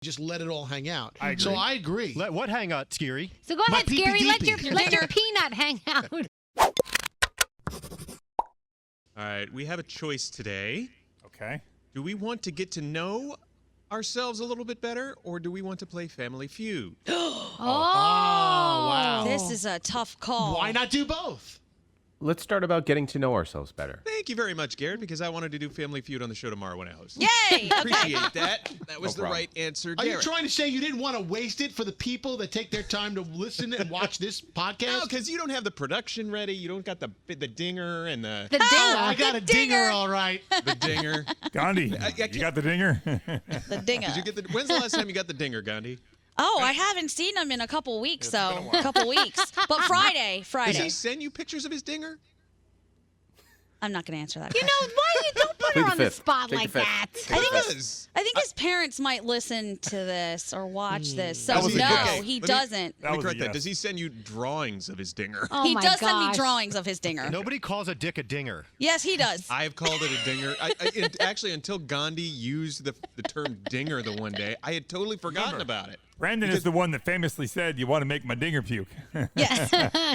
Just let it all hang out. I agree. So I agree. Let what hang out, Scary? So go ahead, Scary. Let your peanut hang out. All right, we have a choice today. Okay. Do we want to get to know ourselves a little bit better, or do we want to play Family Feud? Oh, wow. This is a tough call. Why not do both? Let's start about getting to know ourselves better. Thank you very much, Garrett, because I wanted to do Family Feud on the show tomorrow when I host. Yay! Appreciate that. That was No the problem. right answer, Are Garrett. you trying to say you didn't want to waste it for the people that take their time to listen and watch this podcast? No, because you don't have the production ready. You don't got the dinger and the the dinger. I got a dinger, all right. dinger. Gandhi, you got the dinger? The dinger. Did you get the? When's the last time you got the dinger, Gandhi? Oh, I haven't seen him in a couple weeks, though. A couple weeks. But Friday. Does he send you pictures of his dinger? I'm not going to answer that You question. know, why you don't put Plead her the on the fifth. spot Take like the fifth. that? I think his parents might listen to this or watch this. So That was a no, yes. he Let me- doesn't. That was a correct that. yes. Does he send you drawings of his dinger? Oh He my does send me gosh. drawings of his dinger. Nobody calls a dick a dinger. Yes, he does. I have called it a dinger. Actually, until Gandhi used the term dinger the one day, I had totally forgotten about it. Brandon is the one that famously said, "You want to make my dinger puke." Yes.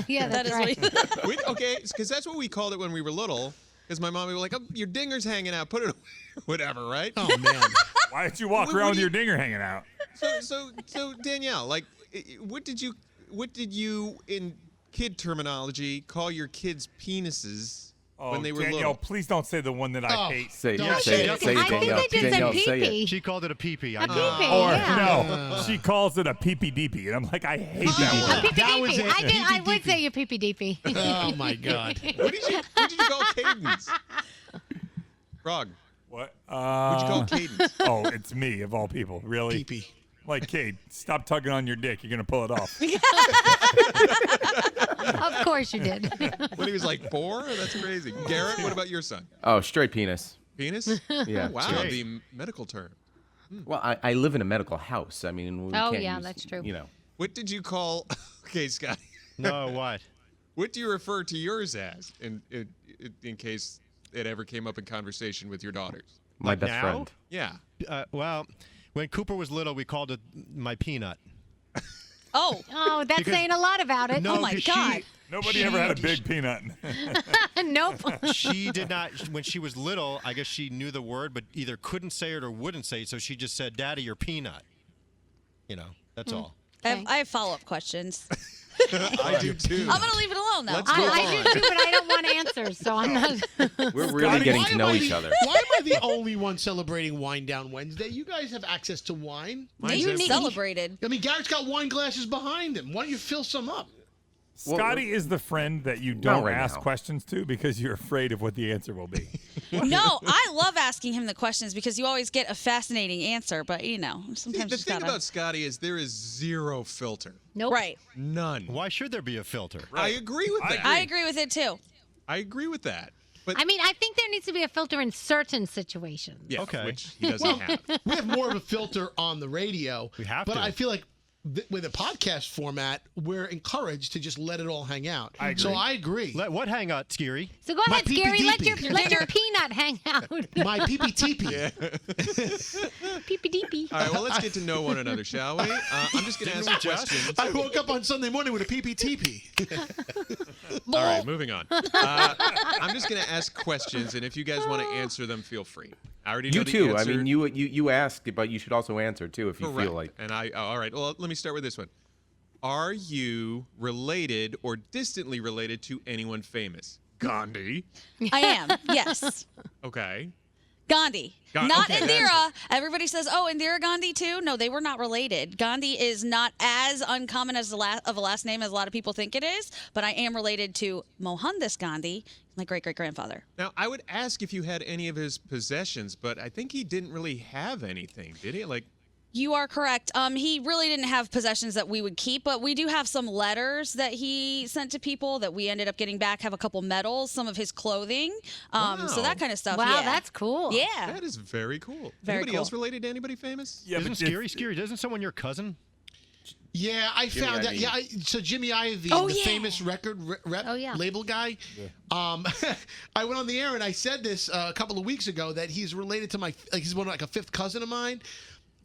Yeah, That that's is right. what Okay, because that's what we called it when we were little. Because my mom would be like, "Oh, your dinger's hanging out. Put it away." Whatever, right? Oh, man. Why don't you walk What around do with you- your dinger hanging out? So Danielle, like, what did you in kid terminology call your kids' penises when they were Danielle, little? please don't say the one that I Oh. hate. Say No, it. Say she- it. Say it, I think Danielle. they just said Danielle, say it. pee-pee. She called it a pee-pee. A pee-pee, Or yeah. no, she calls it a peepee-deepee, and I'm like, I hate that A word. That was pee-pee-deepee. it. I would say a pee-pee-deepee. Oh, my God. What did you call Cadence? Frog. What? What'd you call Cadence? Oh, it's me of all people. Really? Pee-pee. Like, Kate, stop tugging on your dick. You're gonna pull it off. Of course you did. When he was like 4? That's crazy. Garrett, what about your son? Oh, straight penis. Penis? Yeah. Oh, wow, straight. the medical term. Well, I live in a medical house. I mean, we Oh, can't yeah, use, that's true. You know. What did you call? Okay, Scotty. No, what? What do you refer to yours as in case it ever came up in conversation with your daughters? My Like best now? friend. Yeah. Well, when Cooper was little, we called it my peanut. Oh, Oh, that's Because- saying a lot about it. No, my 'cause God. Nobody ever had a big peanut. Nope. She did not. When she was little, I guess she knew the word, but either couldn't say it or wouldn't say it. So she just said, "Daddy, you're peanut." You know, that's all. I have follow-up questions. I do too. I'm going to leave it alone, though. Let's go I on. do too, but I don't want answers, so I'm not. We're really getting Why to am know I each the- other. Why am I the only one celebrating Wine Down Wednesday? You guys have access to wine. You celebrated. I mean, Garrett's got wine glasses behind him. Why don't you fill some up? Scotty is the friend that you Not don't right ask now. questions to because you're afraid of what the answer will be. No, I love asking him the questions because you always get a fascinating answer. But, sometimes The you just thing gotta... about Scotty is there is zero filter. Nope. Right. None. Why should there be a filter? I agree with that. I agree with it, too. I agree with that. But I mean, I think there needs to be a filter in certain situations. yeah, Okay. which he doesn't have. We have more of a filter on the radio. We have but to. I feel like with a podcast format, we're encouraged to just let it all hang out. So I agree. Let what hang out, Scary? So go My ahead, Scary. pee-pee-deepee. Let your peanut hang out. My pee-pee-teepee. Pee-pee-deepee. All right, well, let's get to know one another, shall we? I'm just going to ask questions. I woke up on Sunday morning with a pee-pee-teepee. All right, moving on. I'm just going to ask questions, and if you guys want to answer them, feel free. I already know You the too. I answer. mean, you asked, but you should also answer too if you Correct. feel like. And all right, well, let me start with this one. Are you related or distantly related to anyone famous? Gandhi. I am, yes. Okay. Gandhi. Ga- Not okay, Indira. Everybody says, oh, Indira Gandhi too? No, they were not related. Gandhi is not as uncommon as of a last name as a lot of people think it is, but I am related to Mohandas Gandhi, my great-great-grandfather. Now, I would ask if you had any of his possessions, but I think he didn't really have anything, did he? Like, You are correct. He really didn't have possessions that we would keep, but we do have some letters that he sent to people that we ended up getting back, have a couple medals, some of his clothing, so that kind of stuff. Wow, yeah. that's cool. Yeah. that is very cool. Very Anybody cool. else related to anybody famous? Yeah, Isn't but Scary? Isn't someone your cousin? Yeah, I found that. Iovine. Yeah, so Jimmy Iovine, Oh, the yeah. famous record rep Oh, yeah. label guy. I went on the air and I said this a couple of weeks ago that he's related to he's like a fifth cousin of mine.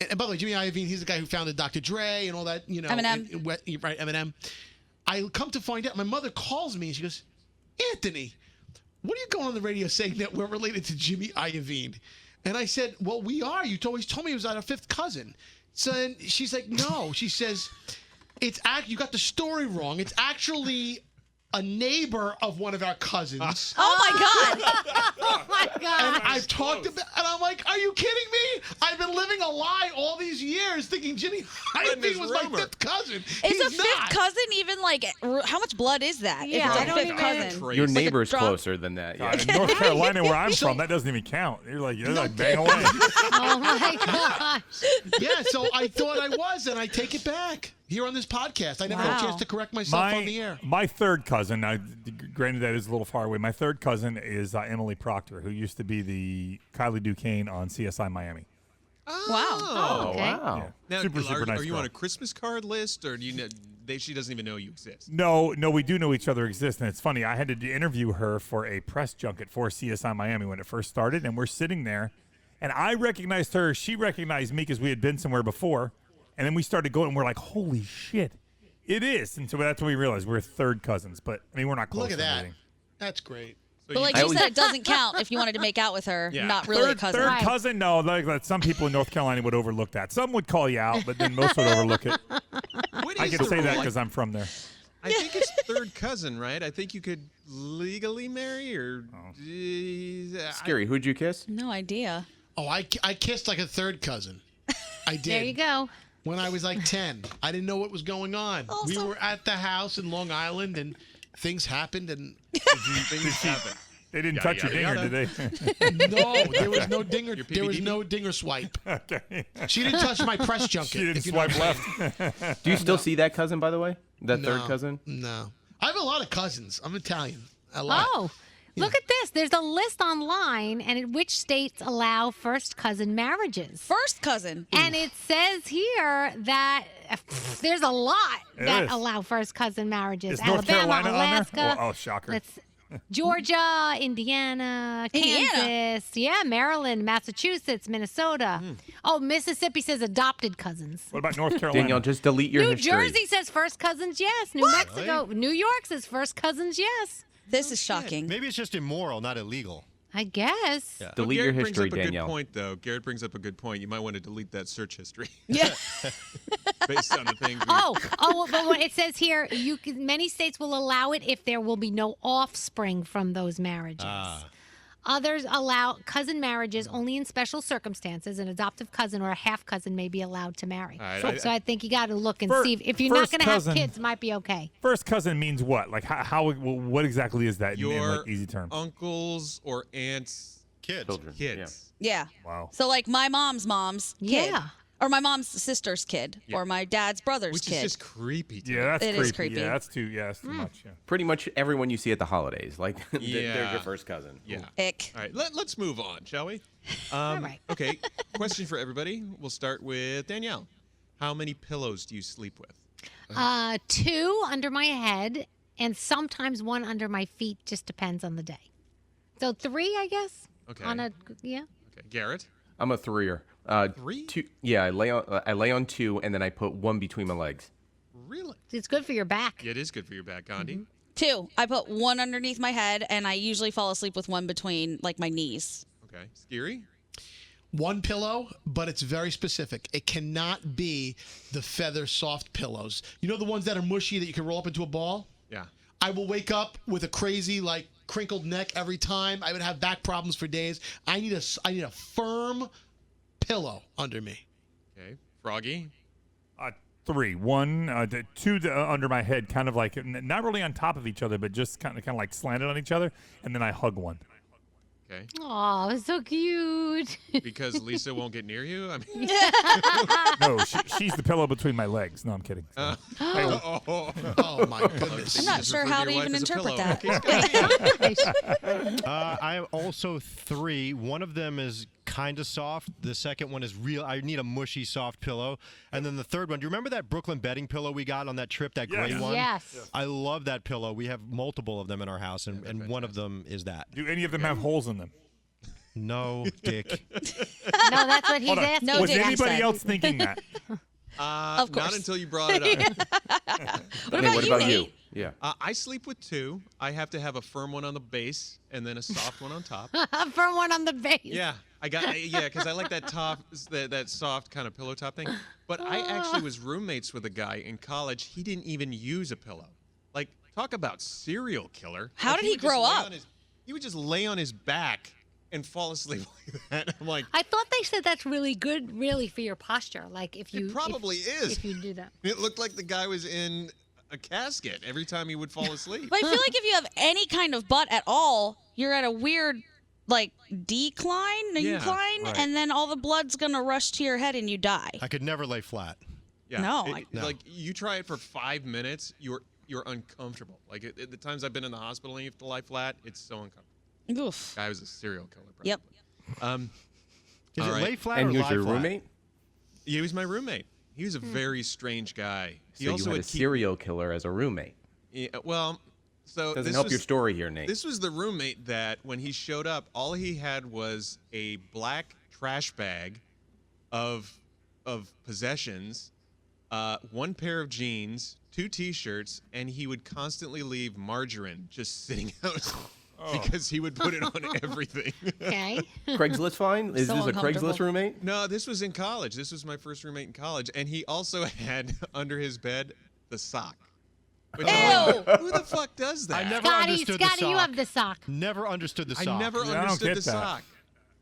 and by the way, Jimmy Iovine, he's the guy who founded Dr. Dre and all that, Eminem. Right, Eminem. I come to find out, my mother calls me and she goes, Anthony, what are you going on the radio saying that we're related to Jimmy Iovine? And I said, well, we are. You always told me he was our fifth cousin. So then she's like, no. She says, you got the story wrong. It's actually a neighbor of one of our cousins. Oh my God! Oh my God! And I've talked about, and I'm like, are you kidding me? I've been living a lie all these years, thinking Jimmy Iovine was my fifth cousin. Is a fifth cousin even like? How much blood is that? Yeah, if I it's a don't fifth even- cousin. Your Like a neighbor's drop- closer than that. Yeah. In North Carolina, where I'm from, that doesn't even count. You're like bang away. Oh my gosh! Yeah, so I thought I was, and I take it back here on this podcast. I never had a Wow. chance to correct myself on the air. My third cousin, now, granted that is a little far away, my third cousin is Emily Proctor, who used to be the Kylie Duquesne on CSI Miami. Wow. Oh, Okay. wow. Yeah. Now, Super nice are you girl. on a Christmas card list, or do you know she doesn't even know you exist? No, we do know each other exist, and it's funny. I had to interview her for a press junket for CSI Miami when it first started, and we're sitting there, and I recognized her. She recognized me because we had been somewhere before, and then we started going, and we're like, holy shit, it is. And so that's when we realized we're third cousins, but, I mean, we're not close. Look at or that. anything. That's great. So But like I you always- said, it doesn't count if you wanted to make out with her. Yeah. Not really a cousin. Third Right. cousin, no. Like some people in North Carolina would overlook that. Some would call you out, but then most would overlook it. What I is can the say that rule? because I'm from there. I think it's third cousin, right? I think you could legally marry, or Scary. Who'd you kiss? No idea. Oh, I kissed like a third cousin. I did. There you go. When I was like 10. I didn't know what was going on. We were at the house in Long Island, and things happened, and things happen. They didn't touch your dinger, did they? no, there was no dinger. Your There was PBDB? no dinger swipe. Okay. She didn't touch my press junket. She didn't if you know what swipe I'm saying. left. Do you still see that cousin, by the way? That third No, cousin? No. I have a lot of cousins. I'm Italian. A lot. Oh, look at this. There's a list online, and in which states allow first cousin marriages. First cousin. And it says here that there's a lot It that is. allow first cousin marriages. Is North Alabama, Carolina on Alaska. there? Oh, shocker. Let's- Georgia, Indiana, Kansas, yeah, Maryland, Massachusetts, Minnesota. Oh, Mississippi says adopted cousins. What about North Carolina? Danielle, just delete your New history. Jersey says first cousins, yes. New Mexico, New York says first cousins, yes. This is shocking. Maybe it's just immoral, not illegal. I guess. Yeah. Delete your Garrett history, brings up a Danielle. good point, though. Garrett brings up a good point. You might want to delete that search history Yeah. based on the things. But it says here, many states will allow it if there will be no offspring from those marriages. Others allow cousin marriages only in special circumstances. An adoptive cousin or a half cousin may be allowed to marry. All right, So I think you got to look and Fir- see if you're not first going to have cousin- kids, it might be okay. First cousin means what? Like what exactly is that in Your like easy terms? uncles or aunts' Kids. Children. kids. Yeah. Wow. So like my mom's kid. Yeah. Or my mom's sister's kid. Or my dad's brother's Which kid. is just creepy. To Yeah, me. that's It creepy. is creepy. Yeah, that's too much. Yeah. Pretty much everyone you see at the holidays. Like, they're Yeah. your first cousin. Yeah. Ick. All right, let's move on, shall we? All right. Okay, question for everybody. We'll start with Danielle. How many pillows do you sleep with? 2 under my head and sometimes 1 under my feet. Just depends on the day. So 3, I guess. Okay. Yeah. Okay, Garrett. I'm a threer. 3? 2. Yeah, I lay on 2, and then I put 1 between my legs. Really? It's good for your back. Yeah, it is good for your back, Gandhi. 2. I put 1 underneath my head, and I usually fall asleep with 1 between like my knees. Okay, Scary. 1 pillow, but it's very specific. It cannot be the feather soft pillows. You know the ones that are mushy that you can roll up into a ball? Yeah. I will wake up with a crazy, like, crinkled neck every time. I would have back problems for days. I need a firm pillow under me. Okay, Froggy. 3. 1, 2 under my head, kind of like not really on top of each other, but just kind of like slanted on each other, and then I hug 1. Okay, Oh, it's so cute. because Lisa won't get near you. I mean, No, she's the pillow between my legs. No, I'm kidding. oh, Oh, my goodness. I'm not Just sure refer how to to your even wife as a interpret pillow. that. Okay, I am also 3. One of them is kind of soft. The second one is real. I need a mushy, soft pillow. And then the third one, do you remember that Brooklyn bedding pillow we got on that trip, that gray Yes. one? Yes. I love that pillow. We have multiple of them in our house, and one of them is that. Do any of them have holes in them? No dick. No, that's what he's Hold on. asking. No Was dick, he anybody said. else thinking that? Of course. Not until you brought it up. What about you? Nate? Yeah. I sleep with two. I have to have a firm one on the base and then a soft one on top. For one on the base. Yeah, because I like that that soft kind of pillow top thing. But I actually was roommates with a guy in college. He didn't even use a pillow. Like, talk about serial killer. How Like, did he would just grow lay up? on he would just lay on his back and fall asleep like that. I'm like, I thought they said that's really good, really, for your posture. Like if you. it probably is. If you do that. It looked like the guy was in a casket every time he would fall asleep. But I feel like if you have any kind of butt at all, you're at a weird incline, right. and then all the blood's gonna rush to your head and you die. I could never lay flat. Yeah. No, No. Like you try it for 5 minutes, you're uncomfortable. Like at the times I've been in the hospital and you have to lie flat, it's so uncomfortable. Oof. Guy was a serial killer. Probably. Yep. Is All it right. lay flat And or he lie was your flat? roommate? He was my roommate. He was a very strange guy. He So also you had a would keep- serial killer as a roommate. Yeah, well, so Doesn't this help was, your story here, Nate. This was the roommate that when he showed up, all he had was a black trash bag of possessions, one pair of jeans, 2 T-shirts, and he would constantly leave margarine just sitting out because he would put it on everything. Okay. Craigslist find? Is So this a uncomfortable. Craigslist roommate? No, this was in college. This was my first roommate in college, and he also had under his bed the sock. Which I'm like, who the fuck does that? I never Scotty, understood the sock. you have the sock. Never understood the sock. I never Yeah, I don't understood get the that. sock.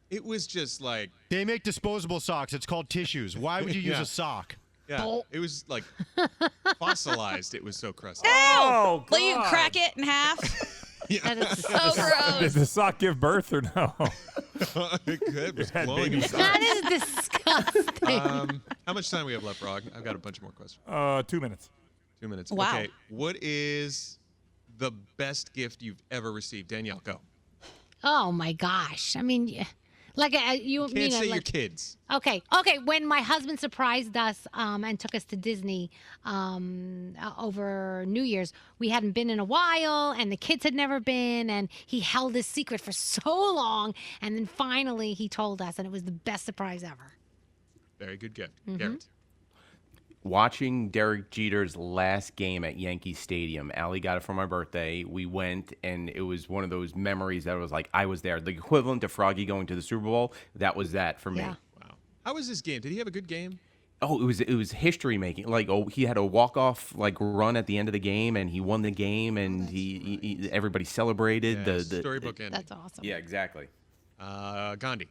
It was just like, They make disposable socks. It's called tissues. Why would you use Yeah. a sock? yeah, it was like fossilized. It was so crusty. Oh, Like you God. crack it in half. That is So Did gross. the sock give birth or no? It could. It was Had glowing baby inside. that is disgusting. How much time we have left, Rog? I've got a bunch more questions. 2 minutes. 2 minutes. Wow. Okay. What is the best gift you've ever received? Danielle, go. Oh my gosh. I mean, like you Can't mean say your like, kids. Okay. When my husband surprised us and took us to Disney over New Year's, we hadn't been in a while, and the kids had never been, and he held his secret for so long, and then finally he told us, and it was the best surprise ever. Very good gift. Mm-hmm. Garrett. Watching Derek Jeter's last game at Yankee Stadium. Allie got it for my birthday. We went, and it was one of those memories that was like, I was there. The equivalent to Froggy going to the Super Bowl, that was that for me. Yeah. Wow. How was this game? Did he have a good game? Oh, it was history making. Like, he had a walk-off run at the end of the game, and he won the game, and he everybody celebrated. Yeah, the storybook ending. That's awesome. Yeah, exactly. Gandhi.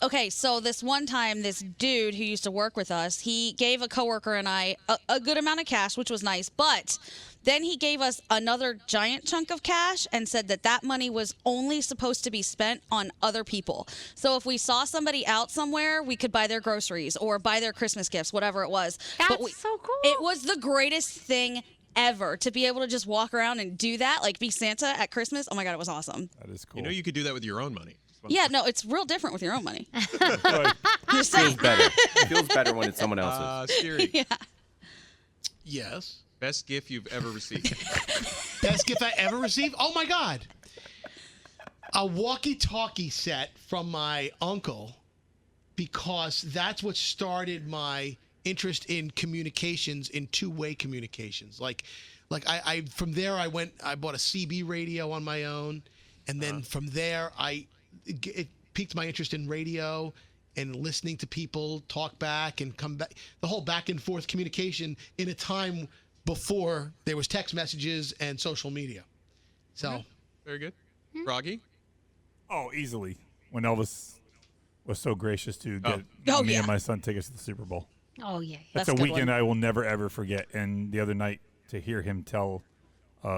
Okay, so this one time, this dude who used to work with us, he gave a coworker and I a good amount of cash, which was nice, but then he gave us another giant chunk of cash and said that money was only supposed to be spent on other people. So if we saw somebody out somewhere, we could buy their groceries or buy their Christmas gifts, whatever it was. That's so cool. It was the greatest thing ever to be able to just walk around and do that, like be Santa at Christmas. Oh my God, it was awesome. That is cool. You know you could do that with your own money. Yeah, no, it's real different with your own money. Like, Just saying. Feels better. It feels better when it's someone else's. Scary. Yeah. Yes. Best gift you've ever received. Best gift I ever received? Oh my God. A walkie-talkie set from my uncle, because that's what started my interest in communications, in two-way communications. Like I from there I bought a CB radio on my own, and then from there it piqued my interest in radio and listening to people talk back and come back, the whole back and forth communication in a time before there was text messages and social media. So Very good. Froggy. oh, easily. When Elvis was so gracious to get Oh, me yeah. and my son tickets to the Super Bowl. Oh yeah. That's That's a a good weekend one. I will never, ever forget. And the other night, to hear him tell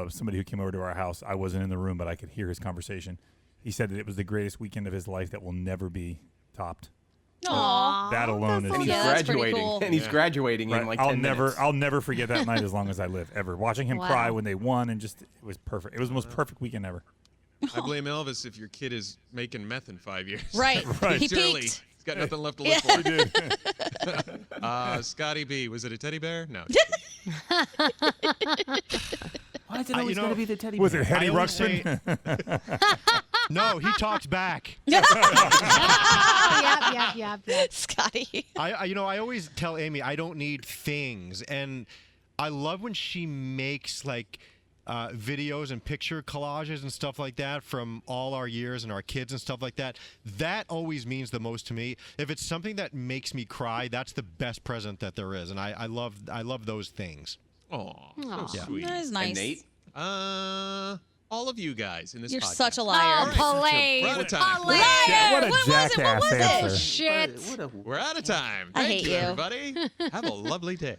somebody who came over to our house, I wasn't in the room, but I could hear his conversation. He said that it was the greatest weekend of his life that will never be topped. Aw. That alone is And he's Yeah, that's pretty graduating. cool. And he's graduating in Right. like I'll 10 minutes. never forget that night as long as I live, ever. Watching him Wow. cry when they won, and just, it was perfect. It was the most perfect weekend ever. I blame Elvis if your kid is making meth in 5 years. Right. Right. He It's early. peaked. He's got nothing left to live for. Scotty B, was it a teddy bear? No. Why is it always you know, going to be the teddy Was bear? it Hetty I always Ruxpin? No, he talked back. Oh, yep. Scotty. I always tell Amy I don't need things, and I love when she makes like videos and picture collages and stuff like that from all our years and our kids and stuff like that. That always means the most to me. If it's something that makes me cry, that's the best present that there is, and I love those things. Oh, so sweet. That is nice. And Nate? All of you guys in this You're podcast. such a liar. Oh, We're out of time. Liar. What a What was it? jackass What was it? answer. Shit. We're out of time. I Thank hate you, you. everybody. Have a lovely day.